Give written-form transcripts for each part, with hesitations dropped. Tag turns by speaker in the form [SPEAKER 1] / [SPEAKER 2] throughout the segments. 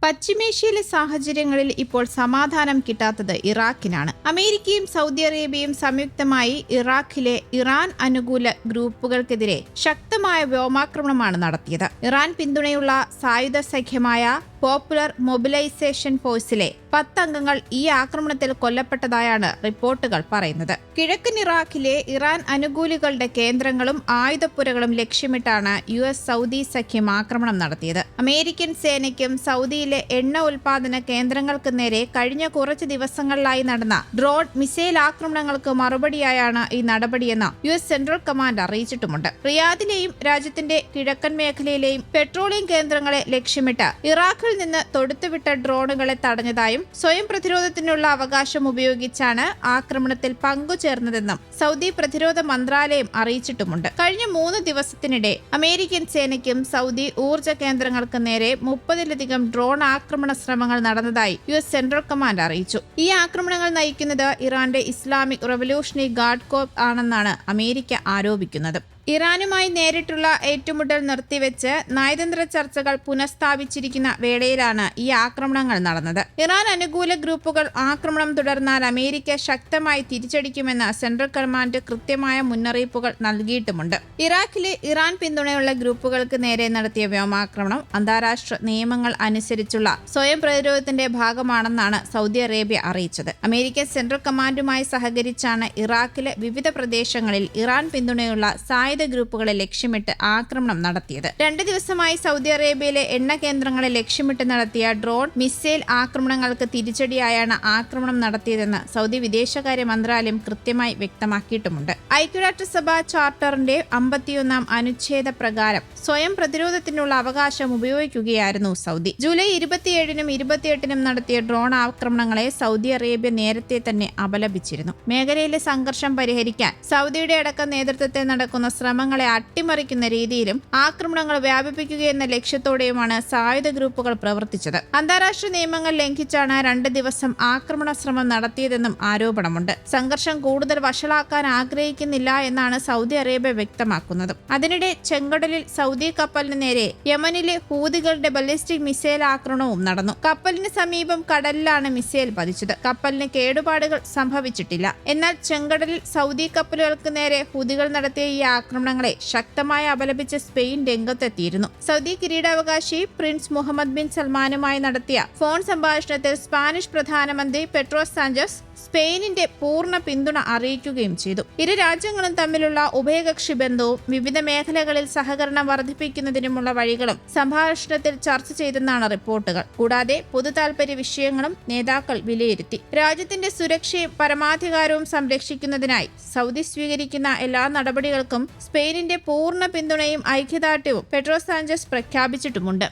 [SPEAKER 1] പശ്ചിമേഷ്യയിലെ സാഹചര്യങ്ങളിൽ ഇപ്പോൾ സമാധാനം കിട്ടാത്തത് ഇറാഖിനാണ്. അമേരിക്കയും സൗദി അറേബ്യയും സംയുക്തമായി ഇറാഖിലെ ഇറാൻ അനുകൂല ഗ്രൂപ്പുകൾക്കെതിരെ ശക്തമായ വ്യോമാക്രമണമാണ് നടത്തിയത്. ഇറാൻ പിന്തുണയുള്ള സായുധ സഖ്യമായ പോപ്പുലർ മൊബിലൈസേഷൻ ഫോഴ്സിലെ 10 അംഗങ്ങൾ ഈ ആക്രമണത്തിൽ കൊല്ലപ്പെട്ടതായാണ് റിപ്പോർട്ടുകൾ പറയുന്നത്. കിഴക്കൻ ഇറാഖിലെ ഇറാൻ അനുകൂലികളുടെ കേന്ദ്രങ്ങളും ആയുധപ്പുരകളും ലക്ഷ്യമിട്ടാണ് US സൗദി സഖ്യം ആക്രമണം നടത്തിയത്. അമേരിക്കൻ സേനയ്ക്കും സൗദിയിലെ എണ്ണ ഉൽപാദന കേന്ദ്രങ്ങൾക്ക് നേരെ കഴിഞ്ഞ കുറച്ച് ദിവസങ്ങളിലായി നടന്ന ഡ്രോൺ മിസൈൽ ആക്രമണങ്ങൾക്ക് മറുപടിയായാണ് ഈ നടപടിയെന്ന് US സെൻട്രൽ കമാൻഡ് അറിയിച്ചിട്ടുമുണ്ട്. റിയാദിലെയും രാജ്യത്തിന്റെ കിഴക്കൻ മേഖലയിലെയും പെട്രോളിയം കേന്ദ്രങ്ങളെ ലക്ഷ്യമിട്ട് ഇറാഖിൽ നിന്ന് തൊടുത്തുവിട്ട ഡ്രോണുകളെ തടഞ്ഞതായും സ്വയം പ്രതിരോധത്തിനുള്ള അവകാശം ഉപയോഗിച്ചാണ് ആക്രമണത്തിൽ പങ്കുചേർന്നതെന്നും സൗദി പ്രതിരോധ മന്ത്രാലയം അറിയിച്ചിട്ടുമുണ്ട്. കഴിഞ്ഞ 3 ദിവസത്തിനിടെ അമേരിക്കൻ സേനയ്ക്കും സൗദി ഊർജ്ജ കേന്ദ്രങ്ങൾക്ക് നേരെ 30-ലധികം ഡ്രോൺ ആക്രമണ ശ്രമങ്ങൾ നടന്നതായി US സെൻട്രൽ കമാൻഡ് അറിയിച്ചു. ഈ ആക്രമണങ്ങൾ നയിക്കുന്നത് ഇറാന്റെ ഇസ്ലാമിക് റവല്യൂഷണറി ഗാർഡ് കോർപ്സ് ആണെന്നാണ് അമേരിക്ക ആരോപിക്കുന്നത്. ഇറാനുമായി നേരിട്ടുള്ള ഏറ്റുമുട്ടൽ നിർത്തിവെച്ച് നയതന്ത്ര ചർച്ചകൾ പുനഃസ്ഥാപിച്ചിരിക്കുന്ന വേളയിലാണ് ഈ ആക്രമണങ്ങൾ നടന്നത്. ഇറാൻ അനുകൂല ഗ്രൂപ്പുകൾ ആക്രമണം തുടർന്നാൽ അമേരിക്ക ശക്തമായി തിരിച്ചടിക്കുമെന്ന് സെൻട്രൽ കമാൻഡ് കൃത്യമായ മുന്നറിയിപ്പുകൾ നൽകിയിട്ടുമുണ്ട്. ഇറാഖിലെ ഇറാൻ പിന്തുണയുള്ള ഗ്രൂപ്പുകൾക്ക് നേരെ നടത്തിയ വ്യോമാക്രമണം അന്താരാഷ്ട്ര നിയമങ്ങൾ അനുസരിച്ചുള്ള സ്വയം പ്രതിരോധത്തിന്റെ ഭാഗമാണെന്നാണ് സൗദി അറേബ്യ അറിയിച്ചത്. അമേരിക്കൻ സെൻട്രൽ കമാൻഡുമായി സഹകരിച്ചാണ് ഇറാഖിലെ വിവിധ പ്രദേശങ്ങളിൽ ഇറാൻ പിന്തുണയുള്ള സായുധ ഗ്രൂപ്പുകളെ ലക്ഷ്യമിട്ട് ആക്രമണം നടത്തിയത്. 2 ദിവസമായി സൗദി അറേബ്യയിലെ എണ്ണ കേന്ദ്രങ്ങളെ ലക്ഷ്യമിട്ട് നടത്തിയ ഡ്രോൺ മിസൈൽ ആക്രമണങ്ങൾക്ക് തിരിച്ചടിയായാണ് ആക്രമണം നടത്തിയതെന്ന് സൗദി വിദേശകാര്യ മന്ത്രാലയം കൃത്യമായി വ്യക്തമാക്കിയിട്ടുമുണ്ട്. ഐക്യരാഷ്ട്രസഭ ചാർട്ടറിന്റെ 51-ാം അനുച്ഛേദ പ്രകാരം സ്വയം പ്രതിരോധത്തിനുള്ള അവകാശം ഉപയോഗിക്കുകയായിരുന്നു സൗദി. ജൂലൈ 27-നും 28-നും നടത്തിയ ഡ്രോൺ ആക്രമണങ്ങളെ സൗദി അറേബ്യ നേരത്തെ തന്നെ അപലപിച്ചിരുന്നു. മേഖലയിലെ സംഘർഷം പരിഹരിക്കാൻ സൗദിയുടെ അടക്കം നേതൃത്വത്തിൽ നടക്കുന്ന ശ്രമങ്ങളെ അട്ടിമറിക്കുന്ന രീതിയിലും ആക്രമണങ്ങൾ വ്യാപിപ്പിക്കുകയെന്ന ലക്ഷ്യത്തോടെയുമാണ് സായുധ ഗ്രൂപ്പുകൾ പ്രവർത്തിച്ചത്. അന്താരാഷ്ട്ര നിയമങ്ങൾ ലംഘിച്ചാണ് 2 ദിവസം ആക്രമണ ശ്രമം നടത്തിയതെന്നും ആരോപണമുണ്ട്. സംഘർഷം കൂടുതൽ വഷളാക്കാൻ ആഗ്രഹിക്കുന്നില്ല എന്നാണ് സൗദി അറേബ്യ വ്യക്തമാക്കുന്നത്. അതിനിടെ ചെങ്കടലിൽ സൗദി കപ്പലിന് നേരെ യമനിലെ ഹൂതികളുടെ ബലിസ്റ്റിക് മിസൈൽ ആക്രമണവും നടന്നു. കപ്പലിന് സമീപം കടലിലാണ് മിസൈൽ പതിച്ചത്. കപ്പലിന് കേടുപാടുകൾ സംഭവിച്ചിട്ടില്ല. എന്നാൽ ചെങ്കടലിൽ സൗദി കപ്പലുകൾക്ക് നേരെ ഹൂതികൾ നടത്തിയ ഈ ആക്രമണങ്ങളെ ശക്തമായി അപലപിച്ച് സ്പെയിൻ രംഗത്തെത്തിയിരുന്നു. സൗദി കിരീടാവകാശി പ്രിൻസ് മുഹമ്മദ് ബിൻ സൽമാനുമായി നടത്തിയ ഫോൺ സംഭാഷണത്തിൽ സ്പാനിഷ് പ്രധാനമന്ത്രി പെട്രോ സാഞ്ചസ് സ്പെയിനിന്റെ പൂർണ്ണ പിന്തുണ അറിയിക്കുകയും ചെയ്തു. ഇരു രാജ്യങ്ങളും തമ്മിലുള്ള ഉഭയകക്ഷി ബന്ധവും വിവിധ മേഖലകളിൽ സഹകരണം വർദ്ധിപ്പിക്കുന്നതിനുമുള്ള വഴികളും സംഭാഷണത്തിൽ ചർച്ച ചെയ്തെന്നാണ് റിപ്പോർട്ടുകൾ. കൂടാതെ പൊതു താൽപര്യ വിഷയങ്ങളും നേതാക്കൾ വിലയിരുത്തി. രാജ്യത്തിന്റെ സുരക്ഷയും പരമാധികാരവും സംരക്ഷിക്കുന്നതിനായി സൗദി സ്വീകരിക്കുന്ന എല്ലാ നടപടികൾക്കും സ്പെയിനിന്റെ പൂർണ്ണ പിന്തുണയും ഐക്യദാർഢ്യവും പെട്രോ സാഞ്ചസ് പ്രഖ്യാപിച്ചിട്ടുമുണ്ട്.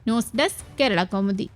[SPEAKER 1] News desk Kerala Kaumudi.